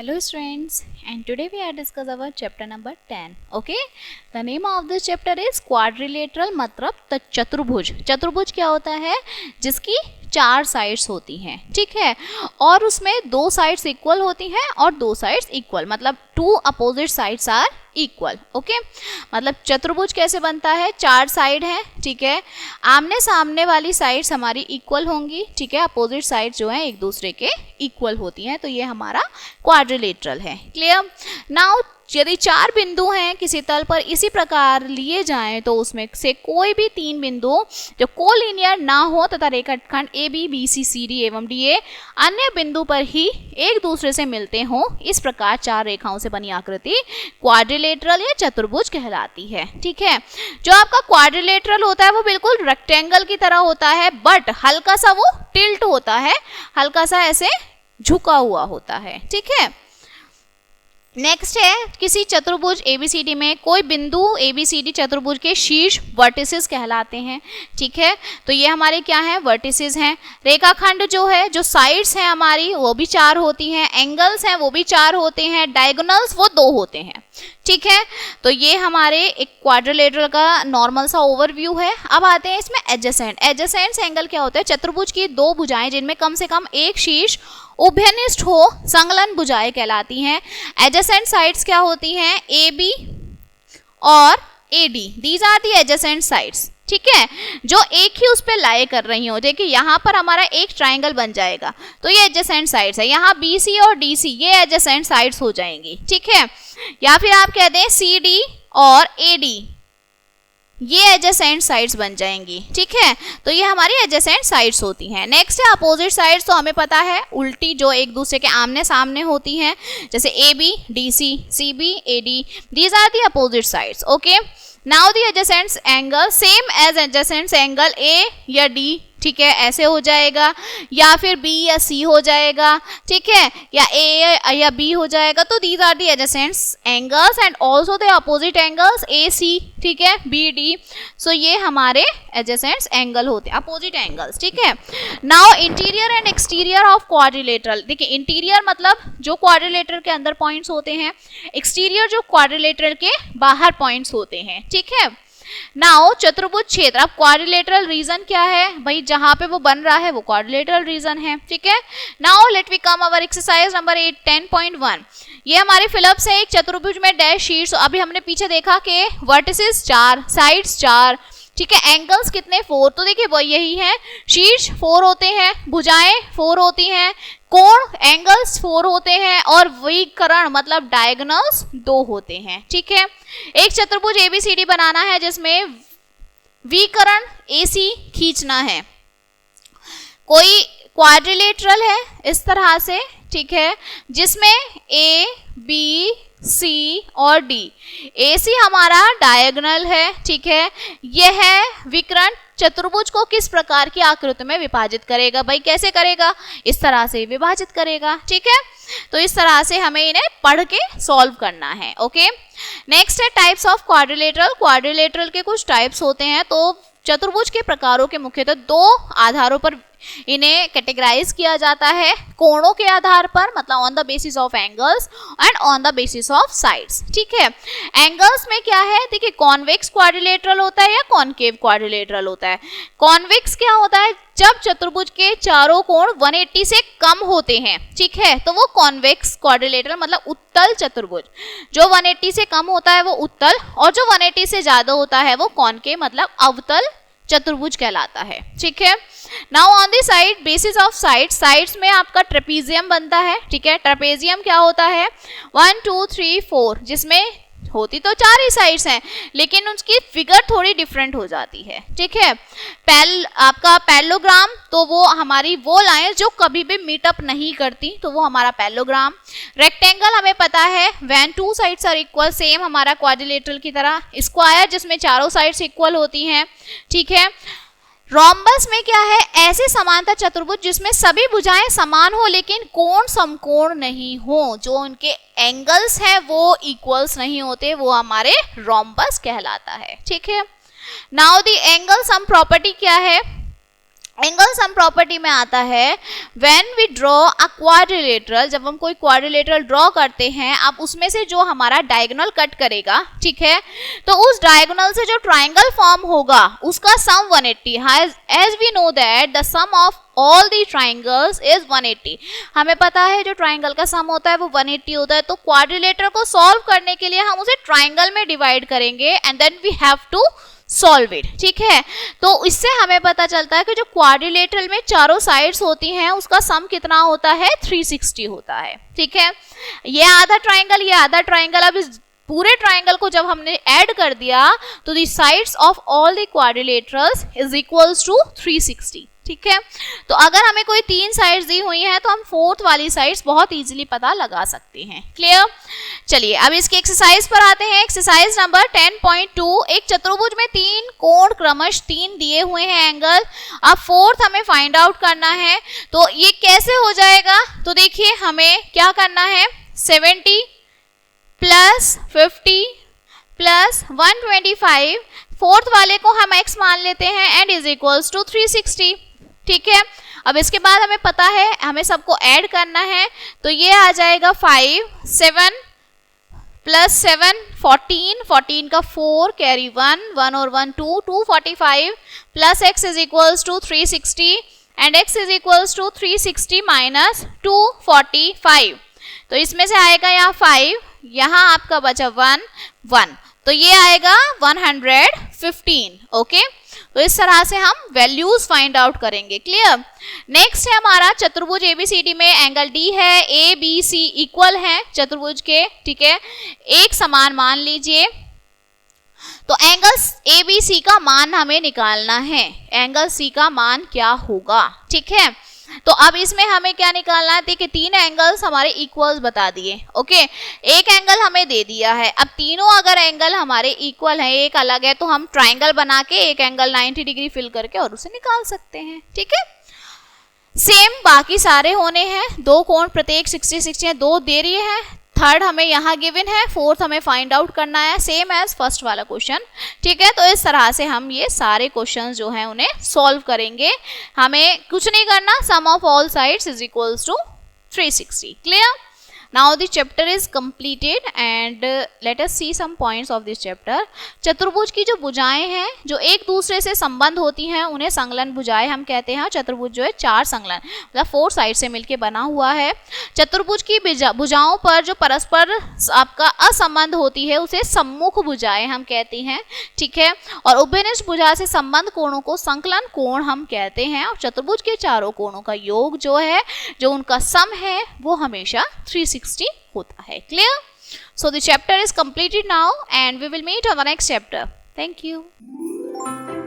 Hello students, and today we are discuss our chapter number 10. Okay, the name of this chapter is quadrilateral. मतलब चतुर्भुज. चतुर्भुज क्या होता है? जिसकी चार साइड्स होती हैं, ठीक है, और उसमें दो साइड्स इक्वल होती हैं और दो साइड्स इक्वल, मतलब two opposite sides are equal. Okay, मतलब चतुर्भुज कैसे बनता है? चार साइड है, ठीक है, आमने सामने वाली साइड्स हमारी इक्वल होंगी, ठीक है, अपोजिट साइड्स जो है एक दूसरे के इक्वल होती हैं, तो ये हमारा क्वाड्रिलेटरल है. क्लियर? नाउ यदि चार बिंदु हैं किसी तल पर इसी प्रकार लिए जाएं तो उसमें से कोई भी तीन बिंदु जो कोलिनियर ना हो तथा रेखाखंड A B B C C D एवं डी ए अन्य बिंदु पर ही एक दूसरे से मिलते हों, इस प्रकार चार रेखाओं से बनी आकृति क्वाड्रिलेटरल या चतुर्भुज कहलाती है. ठीक है, जो आपका क्वाड्रिलेटरल होता है वो बिल्कुल रेक्टेंगल की तरह होता है, बट हल्का सा वो टिल्ट होता है, हल्का सा ऐसे झुका हुआ होता है. ठीक है, नेक्स्ट है किसी चतुर्भुज एबीसीडी में कोई बिंदु एबीसीडी चतुर्भुज के शीर्ष वर्टिसेस कहलाते हैं. ठीक है, तो ये हमारे क्या है? वर्टिसेस हैं. रेखाखंड जो है, जो साइड्स हैं हमारी वो भी चार होती हैं, एंगल्स हैं वो भी चार होते हैं, डायगोनल्स वो दो होते हैं. ठीक है, तो ये हमारे एक क्वाड्रिलेटरल का नॉर्मल सा ओवरव्यू है. अब आते हैं इसमें एडजेसेंट. एडजेसेंट एंगल क्या होता है? चतुर्भुज की दो भुजाएं जिनमें कम से कम एक शीर्ष उभयनिष्ठ हो, संलग्न भुजाएं कहलाती हैं. एडजेसेंट साइड्स क्या होती हैं? ए बी और A D, these are the adjacent sides. ठीक है, जो एक ही उस पे लाई कर रही हो. देखिए यहाँ पर हमारा एक ट्राइंगल बन जाएगा तो ये एडजेसेंट साइड्स है. यहाँ बी सी और डी सी ये एडजेसेंट साइड्स हो जाएंगी. ठीक है, या फिर आप कह दें सी डी और ए डी ये एडजेसेंट साइड्स बन जाएंगी. ठीक है, तो ये हमारी एडजेसेंट साइड्स होती हैं. नेक्स्ट है अपोजिट साइड्स. तो हमें पता है उल्टी जो एक दूसरे के आमने सामने होती हैं, जैसे A B D C, C B A D, these are the opposite sides. Okay, now the adjacent angle same as adjacent angle A या डी. ठीक है, ऐसे हो जाएगा, या फिर बी या सी हो जाएगा. ठीक है, या ए या बी हो जाएगा. तो these are the adjacent angles and also the opposite angles A C, ठीक है, बी डी. सो ये हमारे एडजेसेंट एंगल होते हैं, अपोजिट एंगल्स. ठीक है, now interior and exterior of quadrilateral. देखिए इंटीरियर मतलब जो क्वाड्रिलेटरल के अंदर पॉइंट्स होते हैं, एक्सटीरियर जो क्वाड्रिलेटरल के बाहर पॉइंट्स होते हैं. ठीक है, नाउ चतुर्भुज क्षेत्र. अब क्वाड्रिलेटरल रीजन क्या है भाई? जहां पे वो बन रहा है वो क्वाड्रिलेटरल रीजन है. ठीक है, now let we come our exercise number 8 10.1. ये हमारे फिलअप्स है एक चतुर्भुज में डैश शीर्ष. अभी हमने पीछे देखा कि वर्टिसेस चार, साइड्स चार, ठीक है, एंगल्स कितने? 4. तो देखिए वो यही है, शीर्ष 4 होते हैं, भुजाएं 4 होती हैं, कोण एंगल्स 4 होते हैं और विकर्ण मतलब डायगोनल्स 2 होते हैं. ठीक है, एक चतुर्भुज एबीसीडी बनाना है जिसमें विकर्ण एसी खींचना है. कोई क्वाड्रिलेटरल है इस तरह से, ठीक है, जिसमें ए बी सी और डी, ए सी हमारा डायगोनल है. ठीक है, यह विकर्ण चतुर्भुज को किस प्रकार की आकृति में विभाजित करेगा? भाई कैसे करेगा? इस तरह से विभाजित करेगा. ठीक है, तो इस तरह से हमें इन्हें पढ़ के सॉल्व करना है. ओके, नेक्स्ट है टाइप्स ऑफ क्वाड्रिलेटरल. क्वाड्रिलेटरल के कुछ टाइप्स होते हैं. तो चतुर्भुज के प्रकारों के मुख्यतः दो आधारों पर इन्हें कैटेगराइज किया जाता है. कोणों के आधार पर, मतलब on the basis of angles and on the basis of sides. ठीक है, एंगल्स में क्या है? देखिए कॉन्वेक्स क्वाड्रिलेटरल होता है या कॉनकेव क्वाड्रिलेटरल होता है. कॉन्वेक्स क्या होता है? जब चतुर्भुज के चारों कोण 180 से कम होते हैं, ठीक है, तो वो कॉन्वेक्स क्वाड्रिलेटरल मतलब उत्तल चतुर्भुज. जो 180 से कम होता है वो उत्तल, और जो 180 से ज्यादा होता है वो कॉनकेव मतलब अवतल चतुर्भुज कहलाता है. ठीक है, now on the side basis of side. Sides में आपका ट्रेपीजियम बनता है. ठीक है, ट्रेपेजियम क्या होता है? 1 2 3 4, जिसमें होती तो चार ही साइड्स हैं लेकिन उसकी फिगर थोड़ी डिफरेंट हो जाती है. ठीक है, आपका पैरेललोग्राम, तो वो हमारी वो लाइन जो कभी भी मीटअप नहीं करती, तो वो हमारा पैरेललोग्राम. रेक्टेंगल हमें पता है when two sides are equal, same हमारा क्वाड्रिलेटरल की तरह. स्क्वायर जिसमें चारों साइड्स इक्वल होती हैं. ठीक है, रोम्बस में क्या है? ऐसे समांतर चतुर्भुज जिसमें सभी भुजाएं समान हो लेकिन कोण समकोण नहीं हो, जो उनके एंगल्स हैं वो इक्वल्स नहीं होते, वो हमारे रोम्बस कहलाता है. ठीक है, now the angle sum property क्या है? एंगल सम प्रॉपर्टी में आता है when we draw a quadrilateral, जब हम कोई क्वाड्रिलेटरल ड्रॉ करते हैं, अब उसमें से जो हमारा डायगोनल कट करेगा, ठीक है, तो उस डायगोनल से जो ट्राइंगल फॉर्म होगा उसका सम 180 है। As we know that the sum of all the triangles is 180। हमें पता है जो ट्राइंगल का सम होता है वो 180 होता है, तो क्वाड्रिलेटर को सॉल्व करने के लिए हम उसे ट्राइंगल में डिवाइड करेंगे and then we have to solve it, ठीक है। तो इससे हमें पता चलता है कि जो क्वाड्रिलेटरल में चारों साइड्स होती हैं उसका सम कितना होता है, 360 होता है, ठीक है। ये आधा ट्राइंगल, ये आधा ट्राइंगल, अब इस पूरे ट्राइंगल को जब हमने ऐड कर दिया तो the sides of all the quadrilaterals is equals to 360, ठीक है। तो अगर हमें कोई 3 साइड्स दी हुई हैं तो हम 4th वाली साइड्स बहुत इजीली पता लगा सकते हैं। क्लियर? चलिए अब इसकी एक्सरसाइज पर आते हैं। एक्सरसाइज नंबर 10.2, एक चतुर्भुज में 3 कोण क्रमश 3 दिए हुए हैं एंगल, अब 4th हमें फाइंड आउट करना है। तो ये कैसे हो जाएगा, तो देखिए हमें क्या करना है, 70 प्लस 50 प्लस 125, 4th वाले को हम x मान लेते हैं एंड इज इक्वल्स टू 360, ठीक है। अब इसके बाद हमें पता है हमें सबको ऐड करना है, तो ये आ जाएगा 5, 7 प्लस 7 14, 14 का 4 कैरी 1, 1 और 1 2, 245 plus x is equals to 360 and x is equals to 360 minus 245। तो इसमें से आएगा यहाँ 5, यहाँ आपका बचा 1 1, तो ये आएगा 115, ओके। तो इस तरह से हम वैल्यूज फाइंड आउट करेंगे। क्लियर? नेक्स्ट है हमारा चतुर्भुज एबीसीडी में एंगल डी है, ए बी सी इक्वल है चतुर्भुज के, ठीक है, एक समान मान लीजिए। तो एंगल ए बी सी का मान हमें निकालना है, एंगल सी का मान क्या होगा, ठीक है। तो अब इसमें हमें क्या निकालना है, देखिए 3 एंगल्स हमारे इक्वल्स बता दिए, ओके, एक एंगल हमें दे दिया है। अब तीनों अगर एंगल हमारे इक्वल है, एक अलग है, तो हम ट्राइंगल बना के एक एंगल 90 डिग्री फिल करके और उसे निकाल सकते हैं, ठीक है। सेम बाकी सारे होने हैं, 2 कोण प्रत्येक 60 60 है, 2 दे रही है, 3rd हमें यहाँ गिवन है, 4th हमें फाइंड आउट करना है, सेम एज फर्स्ट वाला क्वेश्चन, ठीक है। तो इस तरह से हम ये सारे क्वेश्चंस जो हैं उन्हें सॉल्व करेंगे। हमें कुछ नहीं करना, sum of all sides is equals to 360। Clear? Now the chapter is completed and let us see some points of this chapter. चतुर्भुज की जो भुजाएं हैं जो एक दूसरे से संबंध होती हैं उन्हें संलग्न भुजाएं हम कहते हैं। चतुर्भुज जो है 4 संलग्न मतलब 4 साइड से मिलके बना हुआ है। चतुर्भुज की भुजाओं पर जो परस्पर आपका असंबंध होती है उसे सम्मुख भुजाएं हम कहते हैं, ठीक है। और उभयनिष्ठ भुजा से संबंध कोणों को संकलन कोण हम कहते हैं। और चतुर्भुज के चारों कोणों का योग जो है, जो उनका सम है, वो हमेशा 360 होता है। Clear? So the chapter is completed now and we will meet on the next chapter. Thank you.